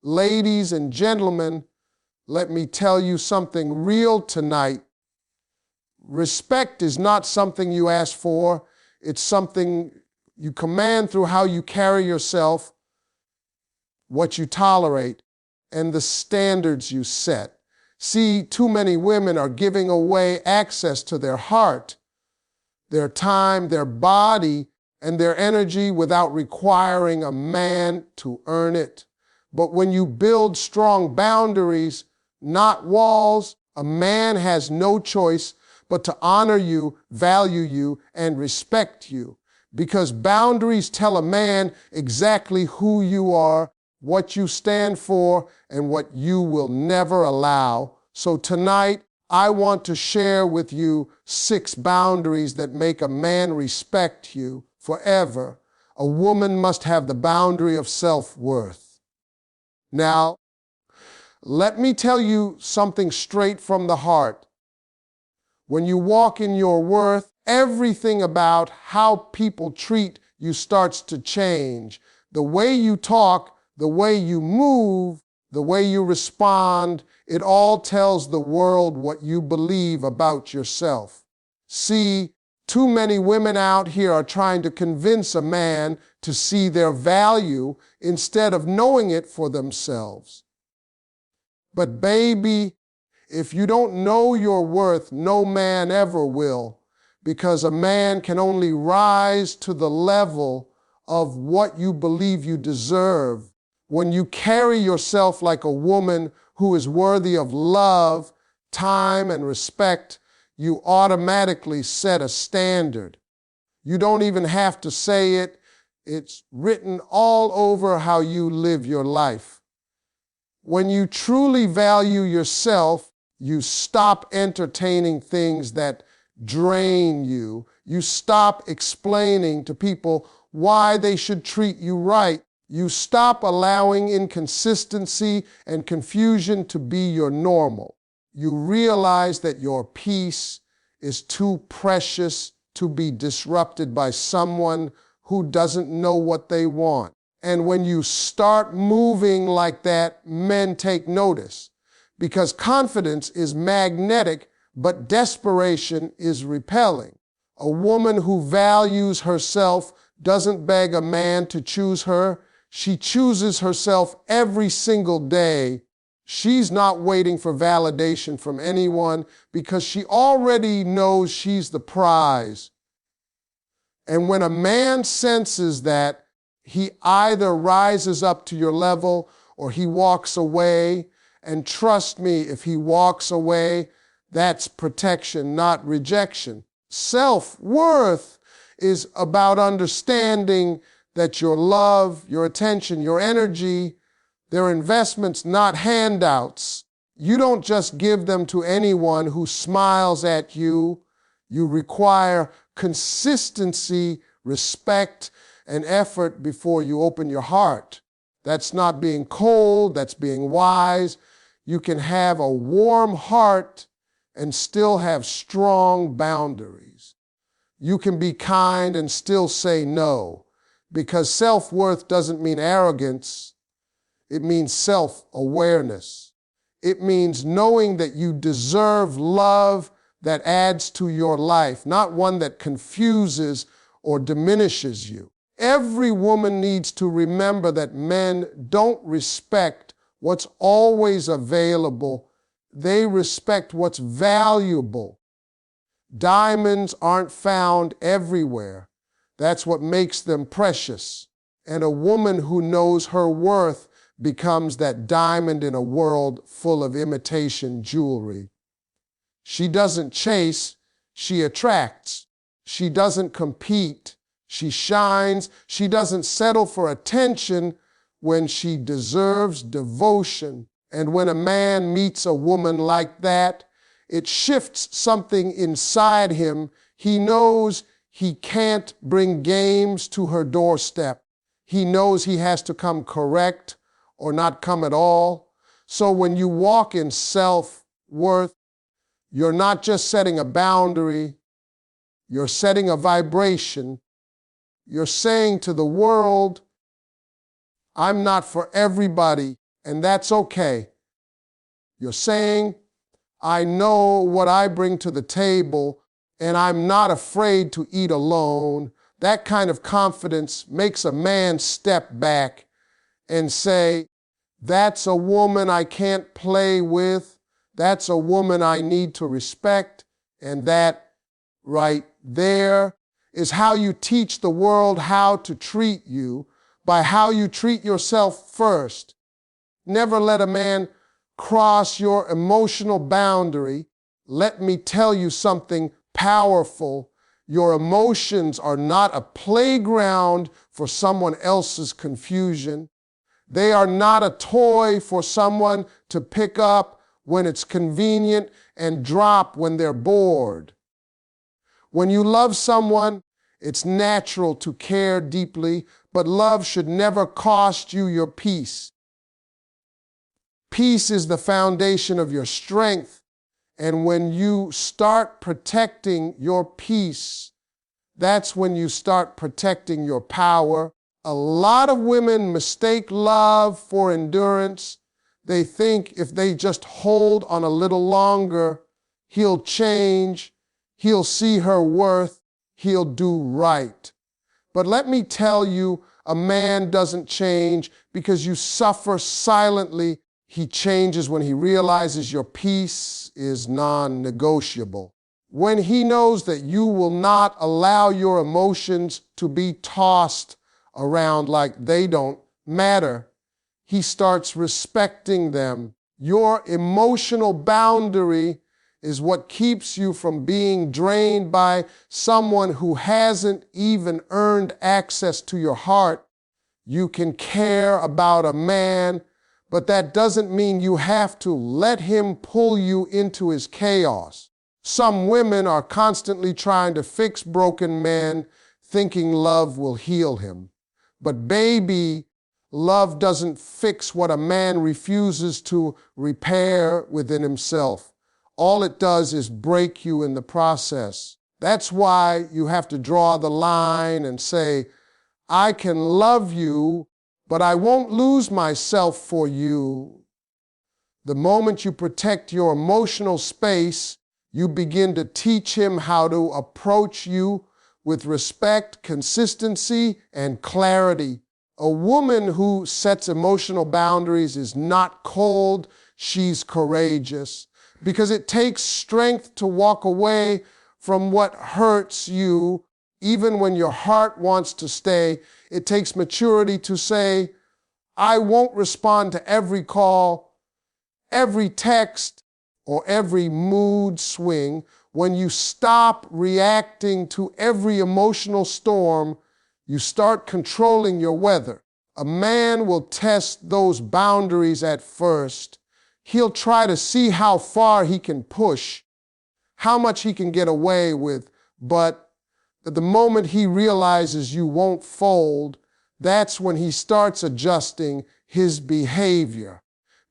Ladies and gentlemen, let me tell you something real tonight. Respect is not something you ask for. It's something you command through how you carry yourself, what you tolerate, and the standards you set. See, too many women are giving away access to their heart, their time, their body, and their energy without requiring a man to earn it. But when you build strong boundaries, not walls, a man has no choice but to honor you, value you, and respect you. Because boundaries tell a man exactly who you are, what you stand for, and what you will never allow. So tonight, I want to share with you 6 boundaries that make a man respect you forever. A woman must have the boundary of self-worth. Now, let me tell you something straight from the heart. When you walk in your worth, everything about how people treat you starts to change. The way you talk, the way you move, the way you respond, it all tells the world what you believe about yourself. See, too many women out here are trying to convince a man to see their value instead of knowing it for themselves. But baby, if you don't know your worth, no man ever will, because a man can only rise to the level of what you believe you deserve. When you carry yourself like a woman who is worthy of love, time, and respect, you automatically set a standard. You don't even have to say it. It's written all over how you live your life. When you truly value yourself, you stop entertaining things that drain you. You stop explaining to people why they should treat you right. You stop allowing inconsistency and confusion to be your normal. You realize that your peace is too precious to be disrupted by someone who doesn't know what they want. And when you start moving like that, men take notice, because confidence is magnetic, but desperation is repelling. A woman who values herself doesn't beg a man to choose her. She chooses herself every single day. She's not waiting for validation from anyone because she already knows she's the prize. And when a man senses that, he either rises up to your level or he walks away. And trust me, if he walks away, that's protection, not rejection. Self-worth is about understanding that your love, your attention, your energy, they're investments, not handouts. You don't just give them to anyone who smiles at you. You require consistency, respect, and effort before you open your heart. That's not being cold, that's being wise. You can have a warm heart and still have strong boundaries. You can be kind and still say no, because self-worth doesn't mean arrogance. It means self-awareness. It means knowing that you deserve love that adds to your life, not one that confuses or diminishes you. Every woman needs to remember that men don't respect what's always available. They respect what's valuable. Diamonds aren't found everywhere. That's what makes them precious. And a woman who knows her worth becomes that diamond in a world full of imitation jewelry. She doesn't chase, she attracts. She doesn't compete, she shines. She doesn't settle for attention when she deserves devotion. And when a man meets a woman like that, it shifts something inside him. He knows he can't bring games to her doorstep. He knows he has to come correct or not come at all. So when you walk in self-worth, you're not just setting a boundary, you're setting a vibration. You're saying to the world, I'm not for everybody, and that's okay. You're saying, I know what I bring to the table, and I'm not afraid to eat alone. That kind of confidence makes a man step back and say, that's a woman I can't play with. That's a woman I need to respect. And that right there is how you teach the world how to treat you, by how you treat yourself first. Never let a man cross your emotional boundary. Let me tell you something powerful. Your emotions are not a playground for someone else's confusion. They are not a toy for someone to pick up when it's convenient and drop when they're bored. When you love someone, it's natural to care deeply, but love should never cost you your peace. Peace is the foundation of your strength, and when you start protecting your peace, that's when you start protecting your power. A lot of women mistake love for endurance. They think if they just hold on a little longer, he'll change, he'll see her worth, he'll do right. But let me tell you, a man doesn't change because you suffer silently. He changes when he realizes your peace is non-negotiable. When he knows that you will not allow your emotions to be tossed around like they don't matter, he starts respecting them. Your emotional boundary is what keeps you from being drained by someone who hasn't even earned access to your heart. You can care about a man, but that doesn't mean you have to let him pull you into his chaos. Some women are constantly trying to fix broken men, thinking love will heal him. But baby, love doesn't fix what a man refuses to repair within himself. All it does is break you in the process. That's why you have to draw the line and say, I can love you, but I won't lose myself for you. The moment you protect your emotional space, you begin to teach him how to approach you with respect, consistency, and clarity. A woman who sets emotional boundaries is not cold, she's courageous. Because it takes strength to walk away from what hurts you, even when your heart wants to stay. It takes maturity to say, I won't respond to every call, every text, or every mood swing. When you stop reacting to every emotional storm, you start controlling your weather. A man will test those boundaries at first. He'll try to see how far he can push, how much he can get away with, but at the moment he realizes you won't fold, that's when he starts adjusting his behavior.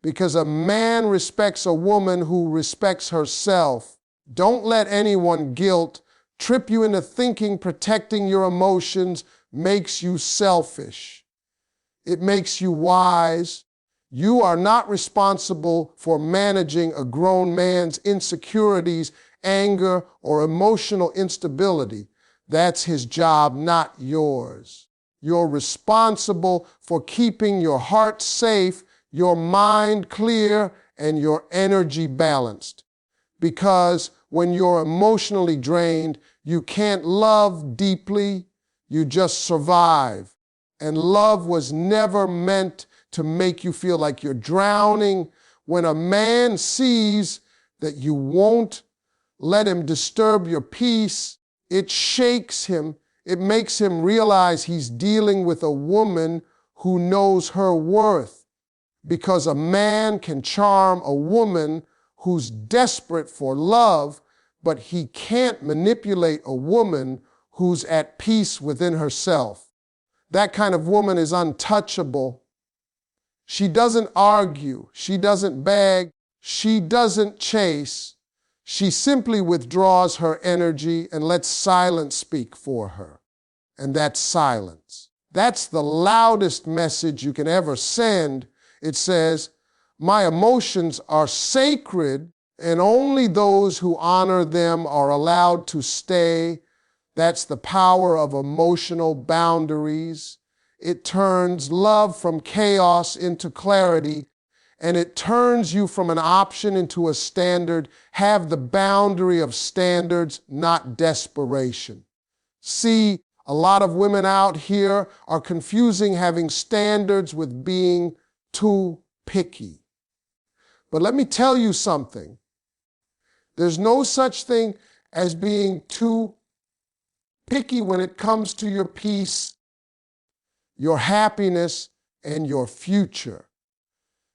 Because a man respects a woman who respects herself. Don't let anyone guilt trip you into thinking protecting your emotions makes you selfish. It makes you wise. You are not responsible for managing a grown man's insecurities, anger, or emotional instability. That's his job, not yours. You're responsible for keeping your heart safe, your mind clear, and your energy balanced. Because when you're emotionally drained, you can't love deeply, you just survive. And love was never meant to make you feel like you're drowning. When a man sees that you won't let him disturb your peace, it shakes him. It makes him realize he's dealing with a woman who knows her worth. Because a man can charm a woman who's desperate for love, but he can't manipulate a woman who's at peace within herself. That kind of woman is untouchable. She doesn't argue. She doesn't beg. She doesn't chase. She simply withdraws her energy and lets silence speak for her. And that's silence. That's the loudest message you can ever send. It says, "My emotions are sacred, and only those who honor them are allowed to stay." That's the power of emotional boundaries. It turns love from chaos into clarity, and it turns you from an option into a standard. Have the boundary of standards, not desperation. See, a lot of women out here are confusing having standards with being too picky. But let me tell you something. There's no such thing as being too picky when it comes to your peace, your happiness, and your future.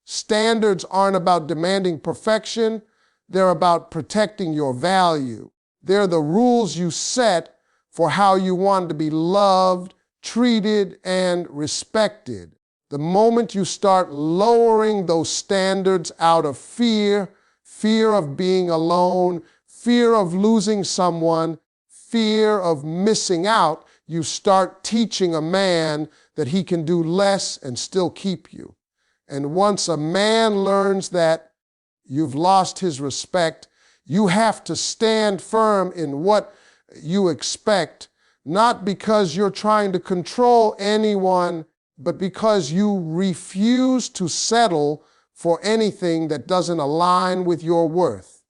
Standards aren't about demanding perfection. They're about protecting your value. They're the rules you set for how you want to be loved, treated, and respected. The moment you start lowering those standards out of fear of being alone, fear of losing someone, fear of missing out, you start teaching a man that he can do less and still keep you. And once a man learns that, you've lost his respect. You have to stand firm in what you expect, not because you're trying to control anyone, but because you refuse to settle for anything that doesn't align with your worth.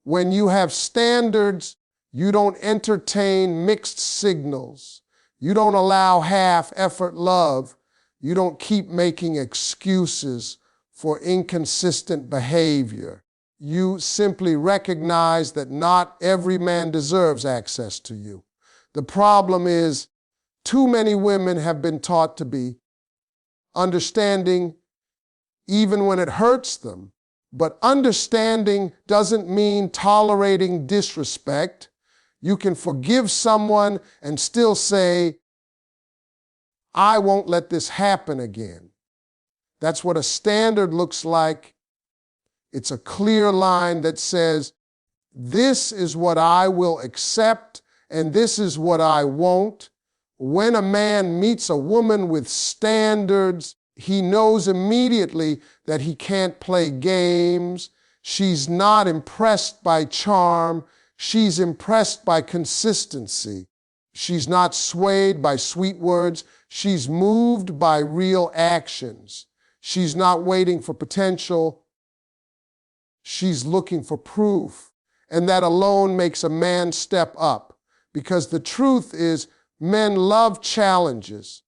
When you have standards, you don't entertain mixed signals. You don't allow half-effort love. You don't keep making excuses for inconsistent behavior. You simply recognize that not every man deserves access to you. The problem is, too many women have been taught to be understanding even when it hurts them. But understanding doesn't mean tolerating disrespect. You can forgive someone and still say, "I won't let this happen again." That's what a standard looks like. It's a clear line that says, this is what I will accept and this is what I won't. When a man meets a woman with standards, he knows immediately that he can't play games. She's not impressed by charm. She's impressed by consistency. She's not swayed by sweet words. She's moved by real actions. She's not waiting for potential. She's looking for proof. And that alone makes a man step up. Because the truth is, men love challenges.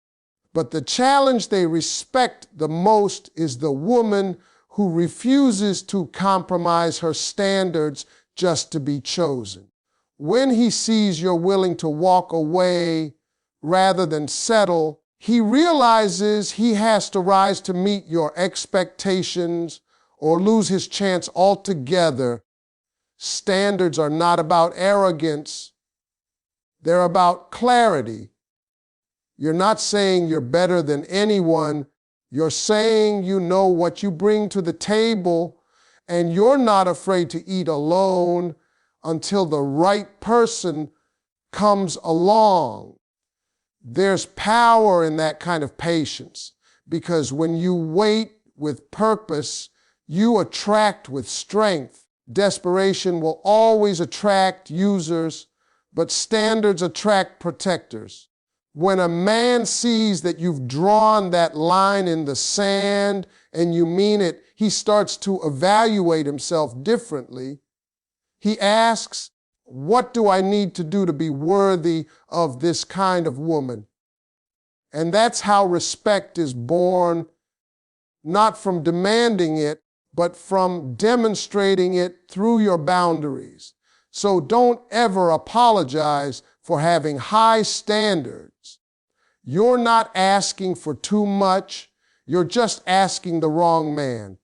But the challenge they respect the most is the woman who refuses to compromise her standards just to be chosen. When he sees you're willing to walk away rather than settle, he realizes he has to rise to meet your expectations or lose his chance altogether. Standards are not about arrogance. They're about clarity. You're not saying you're better than anyone. You're saying you know what you bring to the table, and you're not afraid to eat alone until the right person comes along. There's power in that kind of patience, because when you wait with purpose, you attract with strength. Desperation will always attract users, but standards attract protectors. When a man sees that you've drawn that line in the sand and you mean it, he starts to evaluate himself differently. He asks, what do I need to do to be worthy of this kind of woman? And that's how respect is born, not from demanding it, but from demonstrating it through your boundaries. So don't ever apologize for having high standards. You're not asking for too much. You're just asking the wrong man.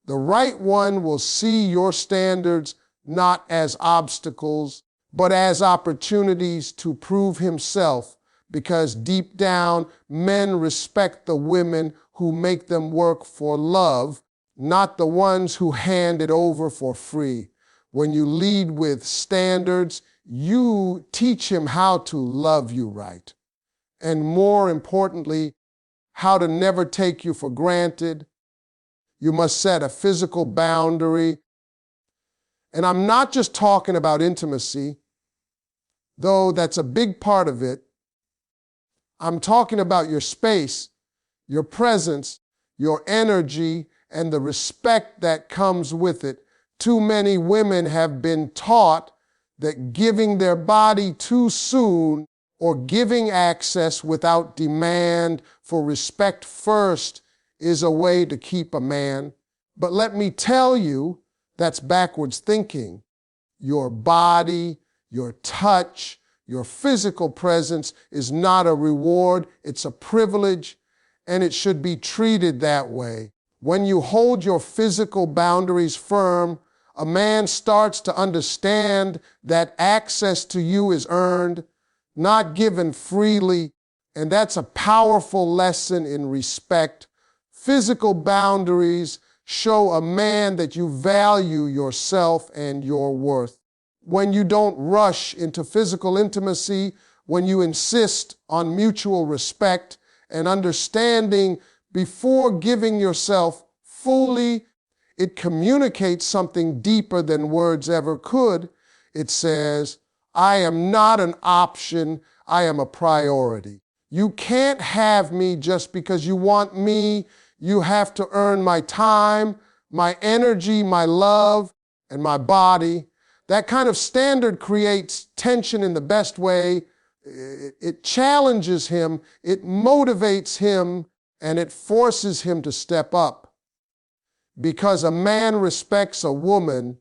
The right one will see your standards not as obstacles, but as opportunities to prove himself, because deep down, men respect the women who make them work for love, not the ones who hand it over for free. When you lead with standards, you teach him how to love you right. And more importantly, how to never take you for granted. You must set a physical boundary. And I'm not just talking about intimacy, though that's a big part of it. I'm talking about your space, your presence, your energy, and the respect that comes with it. Too many women have been taught that giving their body too soon or giving access without demand for respect first is a way to keep a man. But let me tell you, that's backwards thinking. Your body, your touch, your physical presence is not a reward, it's a privilege, and it should be treated that way. When you hold your physical boundaries firm, a man starts to understand that access to you is earned, not given freely, and that's a powerful lesson in respect. Physical boundaries show a man that you value yourself and your worth. When you don't rush into physical intimacy, when you insist on mutual respect and understanding before giving yourself fully, it communicates something deeper than words ever could. It says, I am not an option, I am a priority. You can't have me just because you want me. You have to earn my time, my energy, my love, and my body. That kind of standard creates tension in the best way. It challenges him, it motivates him, and it forces him to step up. Because a man respects a woman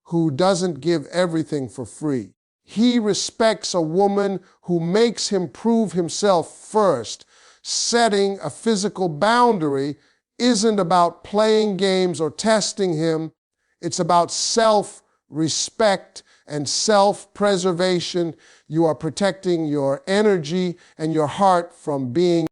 who doesn't give everything for free. He respects a woman who makes him prove himself first. Setting a physical boundary isn't about playing games or testing him. It's about self-respect and self-preservation. You are protecting your energy and your heart from being